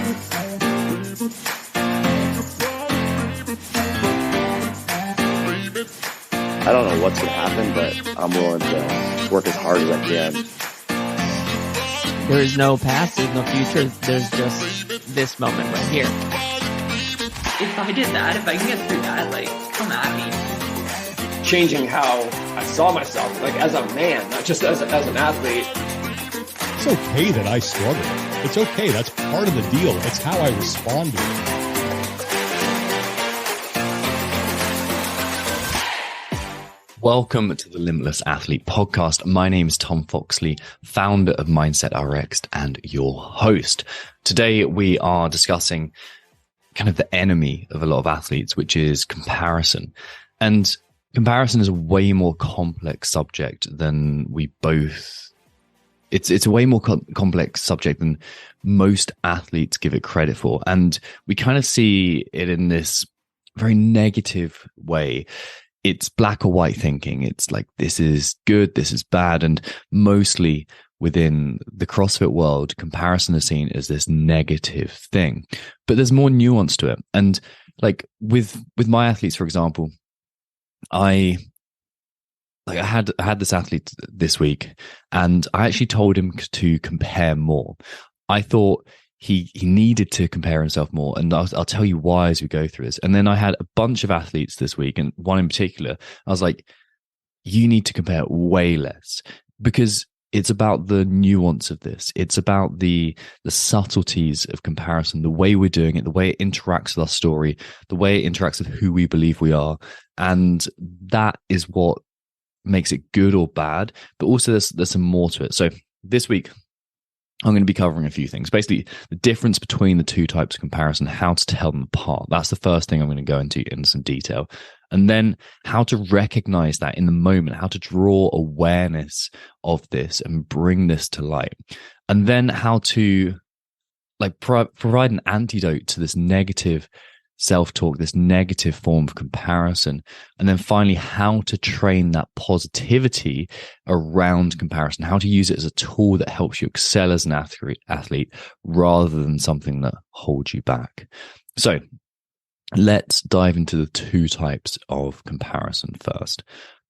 I don't know what's going to happen, but I'm willing to work as hard as I can. There is no past, there's no future, there's just this moment right here. If I did that, if I can get through that, like, come at me. Changing how I saw myself, like as a man, not just as an athlete. It's okay that I struggle. It's okay. That's part of the deal. It's how I respond to it. Welcome to the Limitless Athlete podcast. My name is Tom Foxley, founder of Mindset Rx'd and your host. Today we are discussing kind of the enemy of a lot of athletes, which is comparison. And comparison is a way more complex subject than we both... It's a way more complex subject than most athletes give it credit for. And we kind of see it in this very negative way. It's black or white thinking. It's like, this is good, this is bad. And mostly within the CrossFit world, comparison is seen as this negative thing. But there's more nuance to it. And like with my athletes, for example, I had this athlete this week, and I actually told him to compare more. I thought he needed to compare himself more, and I'll tell you why as we go through this. And then I had a bunch of athletes this week, and one in particular, I was like, you need to compare way less, because it's about the nuance of this. It's about the subtleties of comparison, the way we're doing it, the way it interacts with our story, the way it interacts with who we believe we are. And that is what makes it good or bad. But also there's some more to it. So this week, I'm going to be covering a few things. Basically, the difference between the two types of comparison, how to tell them apart. That's the first thing I'm going to go into in some detail. And then how to recognize that in the moment, how to draw awareness of this and bring this to light. And then how to like provide an antidote to this negative self-talk, this negative form of comparison. And then finally, how to train that positivity around comparison, how to use it as a tool that helps you excel as an athlete rather than something that holds you back. So let's dive into the two types of comparison first.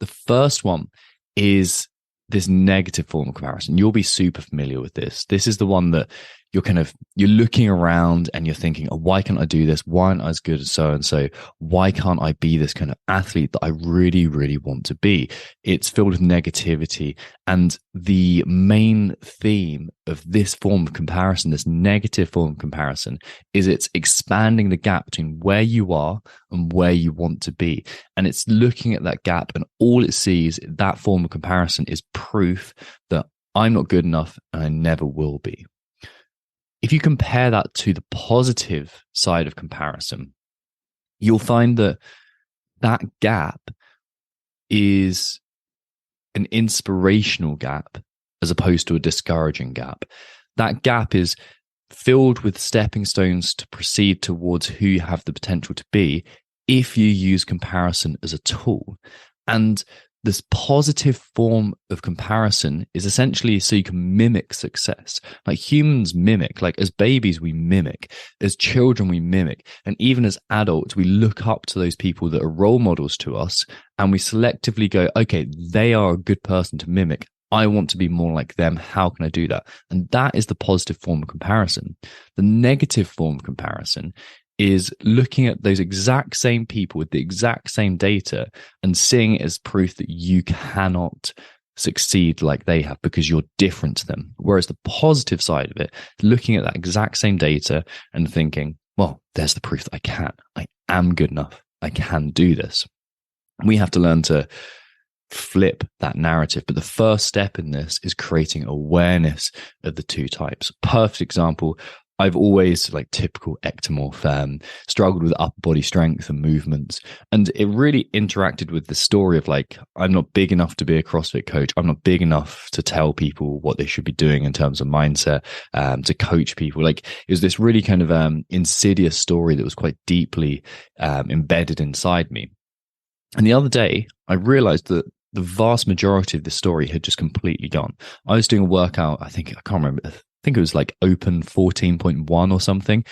The first one is this negative form of comparison. You'll be super familiar with this. This is the one that you're looking around and you're thinking, oh, why can't I do this? Why aren't I as good as so and so? Why can't I be this kind of athlete that I really, really want to be? It's filled with negativity. And the main theme of this form of comparison, this negative form of comparison, is it's expanding the gap between where you are and where you want to be. And it's looking at that gap, and all it sees, that form of comparison, is proof that I'm not good enough and I never will be. If you compare that to the positive side of comparison, you'll find that that gap is an inspirational gap as opposed to a discouraging gap. That gap is filled with stepping stones to proceed towards who you have the potential to be if you use comparison as a tool. And this positive form of comparison is essentially so you can mimic success. Like humans mimic, like as babies, we mimic, as children, we mimic. And even as adults, we look up to those people that are role models to us, and we selectively go, okay, they are a good person to mimic. I want to be more like them. How can I do that? And that is the positive form of comparison. The negative form of comparison is looking at those exact same people with the exact same data and seeing it as proof that you cannot succeed like they have because you're different to them. Whereas the positive side of it, looking at that exact same data and thinking, well, there's the proof that I am good enough. I can do this. We have to learn to flip that narrative. But the first step in this is creating awareness of the two types. Perfect example. I've always, like typical ectomorph, struggled with upper body strength and movements. And it really interacted with the story of like, I'm not big enough to be a CrossFit coach. I'm not big enough to tell people what they should be doing in terms of mindset, to coach people. Like it was this really kind of insidious story that was quite deeply embedded inside me. And the other day, I realized that the vast majority of the story had just completely gone. I was doing a workout, I can't remember, think it was like Open 14.1 or something.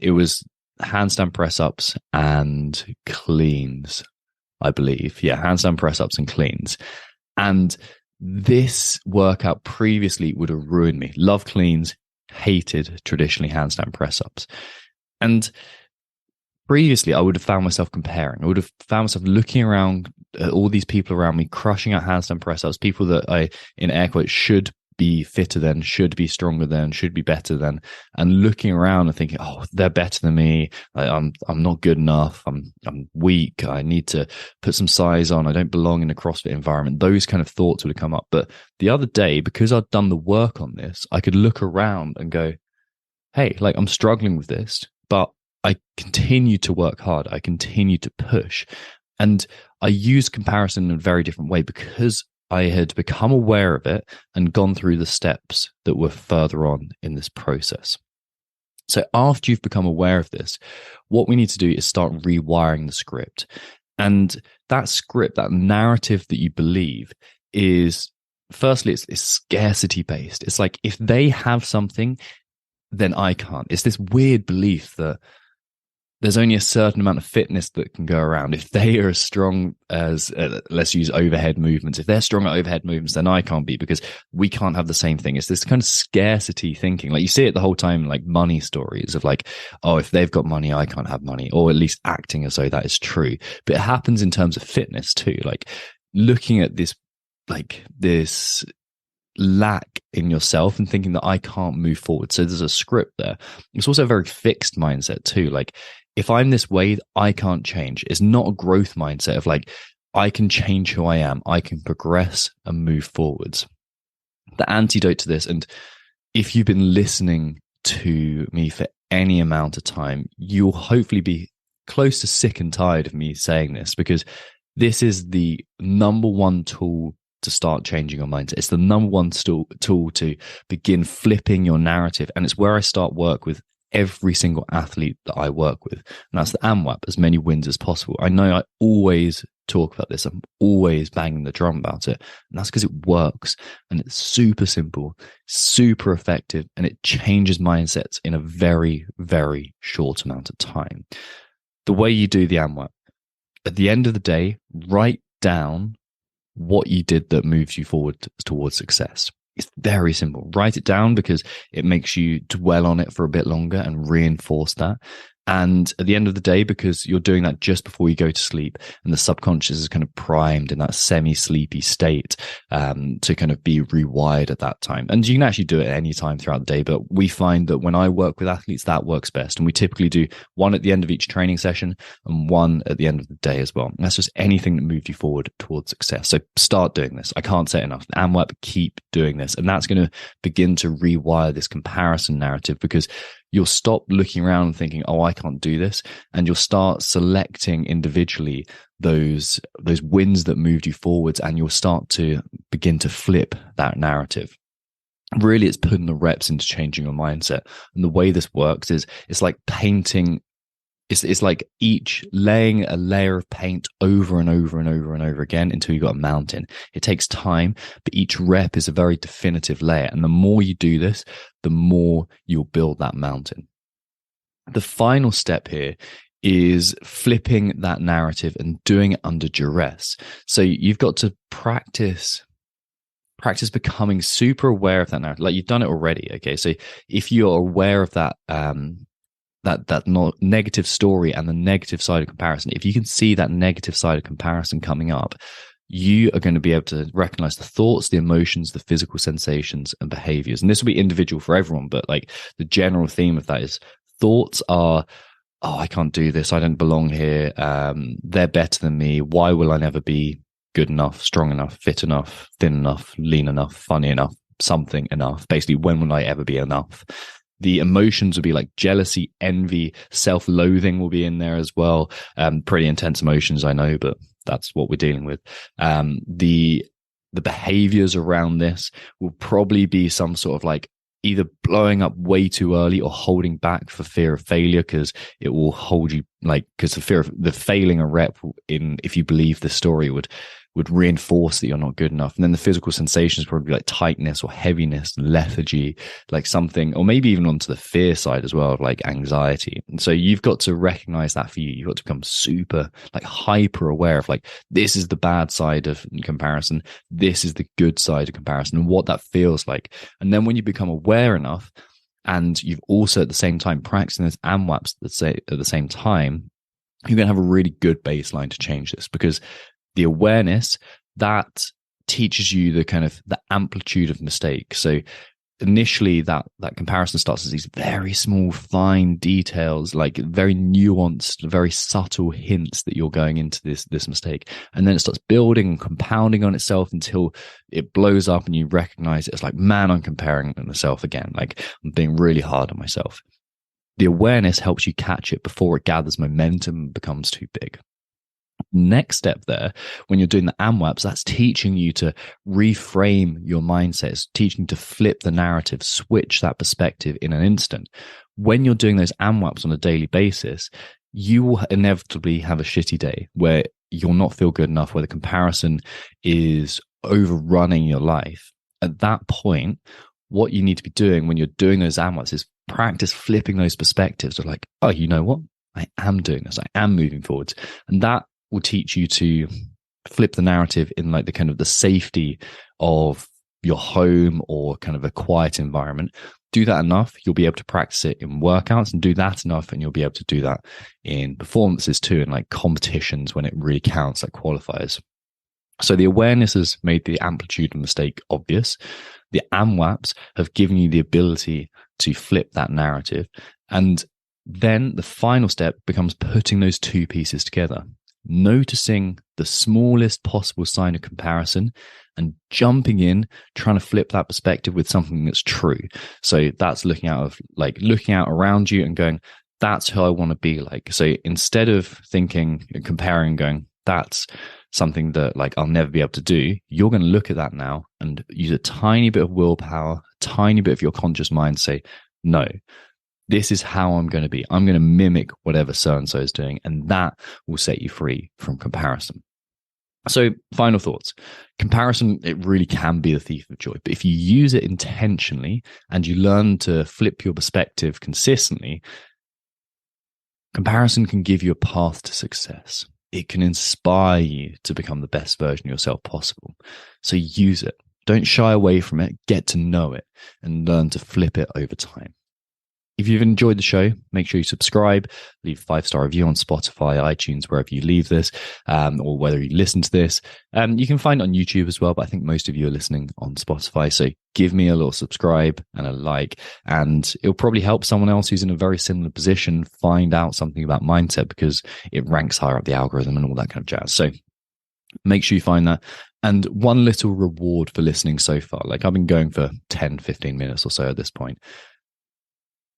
It was handstand press ups and cleans, I believe. Yeah, handstand press ups and cleans. And this workout previously would have ruined me. Love cleans, hated traditionally handstand press ups. And previously, I would have found myself comparing. I would have found myself looking around at all these people around me, crushing out handstand press ups, people that I, in air quotes, should be fitter than, should be stronger than, should be better than, and looking around and thinking, oh, they're better than me. I'm not good enough. I'm weak. I need to put some size on. I don't belong in a CrossFit environment. Those kind of thoughts would have come up. But the other day, because I'd done the work on this, I could look around and go, hey, like I'm struggling with this, but I continue to work hard. I continue to push. And I use comparison in a very different way because I had become aware of it and gone through the steps that were further on in this process. So after you've become aware of this, what we need to do is start rewiring the script. And that script, that narrative that you believe is, firstly, it's scarcity based. It's like, if they have something, then I can't. It's this weird belief that there's only a certain amount of fitness that can go around. If they are as strong as, let's use overhead movements, if they're strong at overhead movements, then I can't be, because we can't have the same thing. It's this kind of scarcity thinking. Like you see it the whole time, like money stories of like, oh, if they've got money, I can't have money, or at least acting as though that is true. But it happens in terms of fitness too. Like looking at this, like this lack in yourself and thinking that I can't move forward. So there's a script there. It's also a very fixed mindset too. Like, if I'm this way, I can't change. It's not a growth mindset of like, I can change who I am. I can progress and move forwards. The antidote to this, and if you've been listening to me for any amount of time, you'll hopefully be close to sick and tired of me saying this, because this is the number one tool to start changing your mindset. It's the number one tool to begin flipping your narrative. And it's where I start work with every single athlete that I work with. And that's the AMWAP, as many wins as possible. I know I always talk about this. I'm always banging the drum about it. And that's because it works. And it's super simple, super effective, and it changes mindsets in a very, very short amount of time. The way you do the AMWAP, at the end of the day, write down what you did that moves you forward towards success. It's very simple. Write it down because it makes you dwell on it for a bit longer and reinforce that. And at the end of the day, because you're doing that just before you go to sleep, and the subconscious is kind of primed in that semi-sleepy state to kind of be rewired at that time. And you can actually do it at any time throughout the day. But we find that when I work with athletes, that works best. And we typically do one at the end of each training session and one at the end of the day as well. And that's just anything that moves you forward towards success. So start doing this. I can't say it enough. AMWAP, keep doing this. And that's going to begin to rewire this comparison narrative, because you'll stop looking around and thinking, oh, I can't do this. And you'll start selecting individually those wins that moved you forwards, and you'll start to begin to flip that narrative. Really, it's putting the reps into changing your mindset. And the way this works is it's like painting. It's like each laying a layer of paint over and over and over and over again until you've got a mountain. It takes time, but each rep is a very definitive layer. And the more you do this, the more you'll build that mountain. The final step here is flipping that narrative and doing it under duress. So you've got to practice becoming super aware of that narrative. Like, you've done it already. Okay. So if you're aware of that, that negative story and the negative side of comparison, if you can see that negative side of comparison coming up, you are going to be able to recognize the thoughts, the emotions, the physical sensations and behaviors. And this will be individual for everyone, but like the general theme of that is thoughts are, oh, I can't do this. I don't belong here. They're better than me. Why will I never be good enough, strong enough, fit enough, thin enough, lean enough, funny enough, something enough? Basically, when will I ever be enough? The emotions will be like jealousy, envy, self-loathing will be in there as well. Pretty intense emotions, I know, but that's what we're dealing with. The behaviors around this will probably be some sort of like either blowing up way too early or holding back for fear of failure, because it will hold you, like, because the fear of the failing a rep in, if you believe the story, would would reinforce that you're not good enough. And then the physical sensations probably like tightness or heaviness, lethargy, like something, or maybe even onto the fear side as well, of like anxiety. And so you've got to recognize that for you. You've got to become super like hyper aware of like, this is the bad side of comparison. This is the good side of comparison and what that feels like. And then when you become aware enough, and you've also at the same time practicing those AMWAPs at the same time, you're going to have a really good baseline to change this, because the awareness that teaches you the kind of the amplitude of mistake. So initially that comparison starts as these very small, fine details, like very nuanced, very subtle hints that you're going into this mistake. And then it starts building and compounding on itself until it blows up and you recognize it. It's like, man, I'm comparing myself again. Like I'm being really hard on myself. The awareness helps you catch it before it gathers momentum and becomes too big. Next step there, when you're doing the AMWAPs, that's teaching you to reframe your mindset. It's teaching you to flip the narrative, switch that perspective in an instant. When you're doing those AMWAPs on a daily basis, you will inevitably have a shitty day where you'll not feel good enough, where the comparison is overrunning your life. At that point, what you need to be doing when you're doing those AMWAPs is practice flipping those perspectives of like, oh, you know what? I am doing this. I am moving forwards. And that will teach you to flip the narrative in like the kind of the safety of your home or kind of a quiet environment. Do that enough, you'll be able to practice it in workouts, and do that enough and you'll be able to do that in performances too, in like competitions when it really counts, like qualifiers. So the awareness has made the amplitude of mistake obvious. The AMWAPs have given you the ability to flip that narrative. And then the final step becomes putting those two pieces together, noticing the smallest possible sign of comparison and jumping in, trying to flip that perspective with something that's true. So that's looking out around you and going, that's who I want to be like. So instead of thinking and comparing, going, that's something that like I'll never be able to do, you're going to look at that now and use a tiny bit of willpower, a tiny bit of your conscious mind, say, no, this is how I'm going to be. I'm going to mimic whatever so-and-so is doing, and that will set you free from comparison. So final thoughts. Comparison, it really can be the thief of joy, but if you use it intentionally and you learn to flip your perspective consistently, comparison can give you a path to success. It can inspire you to become the best version of yourself possible. So use it. Don't shy away from it. Get to know it and learn to flip it over time. If you've enjoyed the show, make sure you subscribe, leave a 5-star review on Spotify, iTunes, wherever you leave this, or whether you listen to this. You can find it on YouTube as well, but I think most of you are listening on Spotify. So give me a little subscribe and a like, and it'll probably help someone else who's in a very similar position find out something about mindset, because it ranks higher up the algorithm and all that kind of jazz. So make sure you find that. And one little reward for listening so far, like I've been going for 10, 15 minutes or so at this point.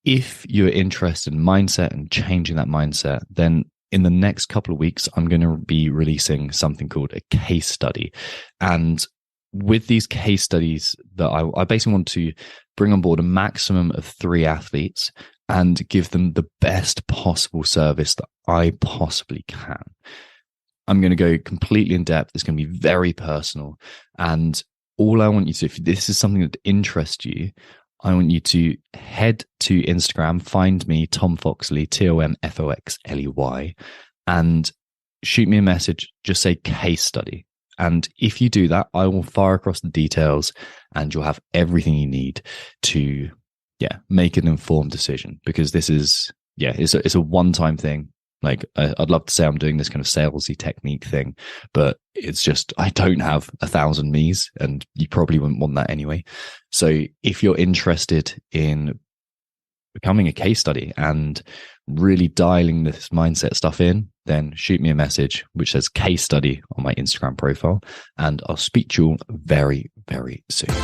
If you're interested in mindset and changing that mindset, then in the next couple of weeks, I'm going to be releasing something called a case study. And with these case studies, that I basically want to bring on board a maximum of 3 athletes and give them the best possible service that I possibly can. I'm going to go completely in depth. It's going to be very personal. And all I want you to, if this is something that interests you, I want you to head to Instagram, find me, Tom Foxley, TomFoxley, and shoot me a message. Just say case study. And if you do that, I will fire across the details and you'll have everything you need to, make an informed decision, because this is, it's a one-time thing. Like I'd love to say I'm doing this kind of salesy technique thing, but it's just, I don't have 1,000 me's, and you probably wouldn't want that anyway. So if you're interested in becoming a case study and really dialing this mindset stuff in, then shoot me a message which says case study on my Instagram profile, and I'll speak to you all very, very soon.